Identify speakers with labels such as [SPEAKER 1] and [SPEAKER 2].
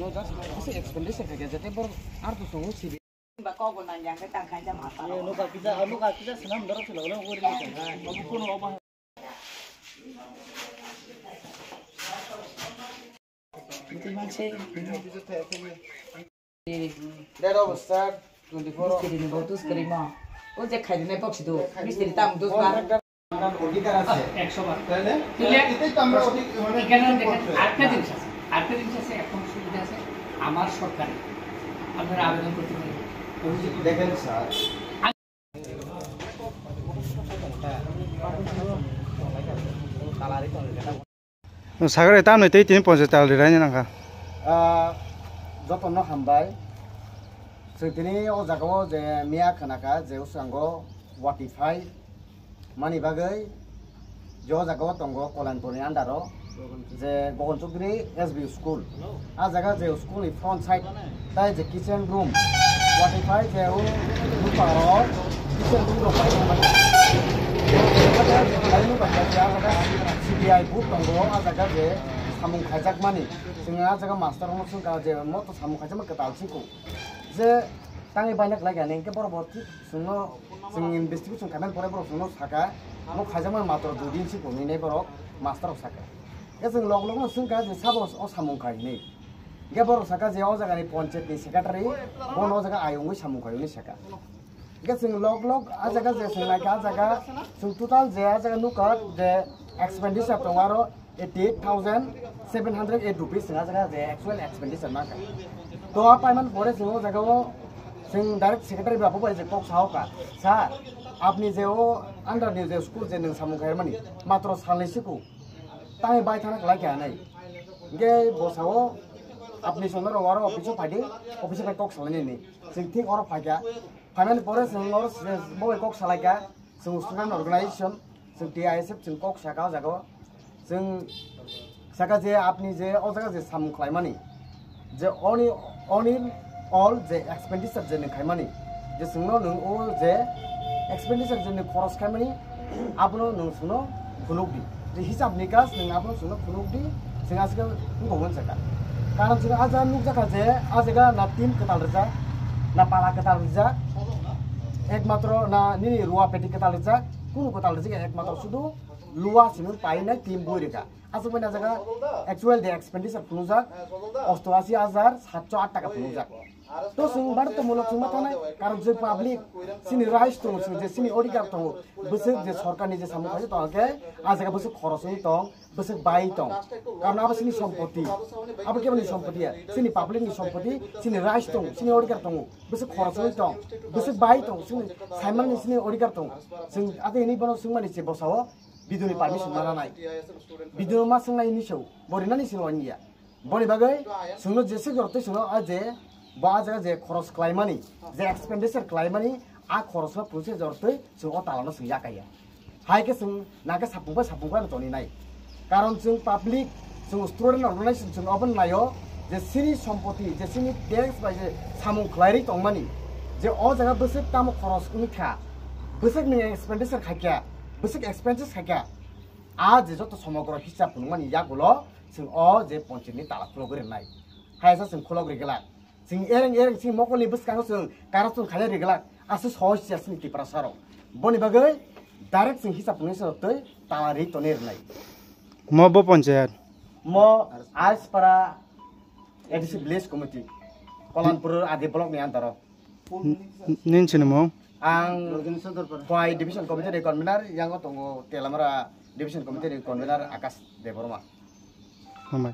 [SPEAKER 1] sungno just ase expenditure kaya jate bor ar to sungo sibi
[SPEAKER 2] ba ko bonan yang ke tangkai jam apa
[SPEAKER 3] nuka kita senam dorong silo lo gori ni kuno apa
[SPEAKER 2] itu masih
[SPEAKER 1] that of start 24
[SPEAKER 2] misteri ni botus kerima o je khai ne box do misteri tam dos ba
[SPEAKER 1] অধিকার আছে
[SPEAKER 4] 100 বার
[SPEAKER 1] তাহলে
[SPEAKER 4] এটাই তো আমরা এখানে দেখেন আরেকটা জিনিস আছে এখন সুবিধা আছে আমার সরকারি আপনারা আবেদন করতে পারেন
[SPEAKER 1] দেখেন স্যার
[SPEAKER 3] 사그래 다음에 데이트 인포스 달리라니 나가
[SPEAKER 1] যতন হামবাই সেদিনই ও জায়গাও যে মিয়া খানাকা যে উসাঙ্গ ওয়াটিফাই মানি বাগৈ যে জায়গাও দঙ্গ কলানপুরনি আন্ডারও যে গগনচুকরি এসবি স্কুল আ জায়গা যে স্কুলনি ফ্রন্ট সাইড তাই যে কিচেন রুম ওয়াটিফাই যে দুপারও কিচেন রুম রপাই মানে লাইনু বাচ্চা সিবিআই বুক দঙ্গ আ জায়গা যে সামুং খাইজাক মানি जोंहा जागा मास्टार हमो जों गा जे मत सामु खाजा मा गदालसिखौ जे तांनि बायनाक लागा नेंके बरबर थि जोंनो जों इनभेस्टिगेशन खानाय परे बर जोंनो साका मो खाजा मा मात्र दुदिनसि गमिनै बर मास्टार साका ए जों लग लग जों गा जे साबो अ सामु खायनै गे बर साका जे अ जागानि पन्चायतनि सेक्रेटारि बन अ जागा आयंगै सामु खायनै साका गे जों लग लग आ जागा जे जों लागा आ जागा जों टोटाल जे आ जागा नुका जे एक्सपेंडिचर दं आरो 88,708 rupees sengaja jaga je actual expenditure maka to apa iman pore singo jaga wo sing direct secretary babu bai je kok sao ka sa apni je o under ni je school je nang samu khair mani matro salni siku tai bai thana kala kya nai ge bosao apni sondar waro office phadi office ka kok salni ni sing thik oro phagya final pore sing or boy kok salaka sing student organization sing TISF sing kok saka jaga जों साका जे आपनि जे अ जागा जे सामु खायमानि जे अनिल अल जे expenditure जे खायमानि जे जोंनो नों ओ जे expenditure जे खरस खायमानि आपनो नों सुनो फुनुकदि जे हिसाब निकास नों आपनो सुनो फुनुकदि जों आजकल गमन जाका कारण जों आजा नुक जाका जे आजगा ना टीम कताल रजा ना पाला कताल रजा एकमात्र ना निनि रुवा पेटी कताल रजा कुनु कताल रजा एकमात्र सुदु luas ini paine tim boyka asu pena jaga actual the expenditure punujak 88,708 টাকা punujak to sing bar to mulok sing matane karon je public sini rais to je sini odikar to besek je sarkar ni je samu khai to age a jaga besek khoros ni to besek bai to karon aba sini সম্পত্তি aba ke bani সম্পত্তি sini public ni সম্পত্তি sini rais to sini odikar to besek khoros ni to besek bai to sini saiman ni sini odikar to sing ade ni bono sing mani je bosao बिदुनि permission माना नाय बिदुनि मा संनाय निसौ बरिनानि सिनवानिया बनि बागै जोंनो जेसे गरते जोंनो आ जे बा जागा जे खरस क्लाइमानि जे एक्सपेंडिचर क्लाइमानि आ खरसवा पुसे जरते जों अ तालानो जों याकाया हायके जों नाके सापुंबा तनि नाय कारण जों पब्लिक जों स्टुडेन्ट अर्गानाइजेशन जों अबन नायो जे सिनि सम्पत्ति जे सिनि टैक्स बाय जे सामु क्लाइरि तंमानि जे अ जागा बोसे ताम खरस उनखा बोसे नि एक्सपेंडिचर खाकिया besek expenses khaka आज जत समग्र हिसाब फुनमानि यागुलो जों अ जे पन्चायतनि ताला खुलगरे नाय हायसा जों खुलगरे गेला जों एरें जों मकलनि बसकांगो जों कारासुन खाले रेगला आसु सहसियासनि किप्रासारो बनि बागै डाइरेक्ट जों हिसाब फुननि सरतै ताला रि तनेर नाय
[SPEAKER 3] मबो पन्चायत
[SPEAKER 1] म आजपारा एडिसि विलेज कमिटि कलानपुर आदि ब्लक नि आन्दार
[SPEAKER 3] निनसिनमो
[SPEAKER 1] आं फय डिभिजन कमिटि कन्वेनर यांगो दङ तेलामरा डिभिजन कमिटि कन्वेनर आकाश देबरमा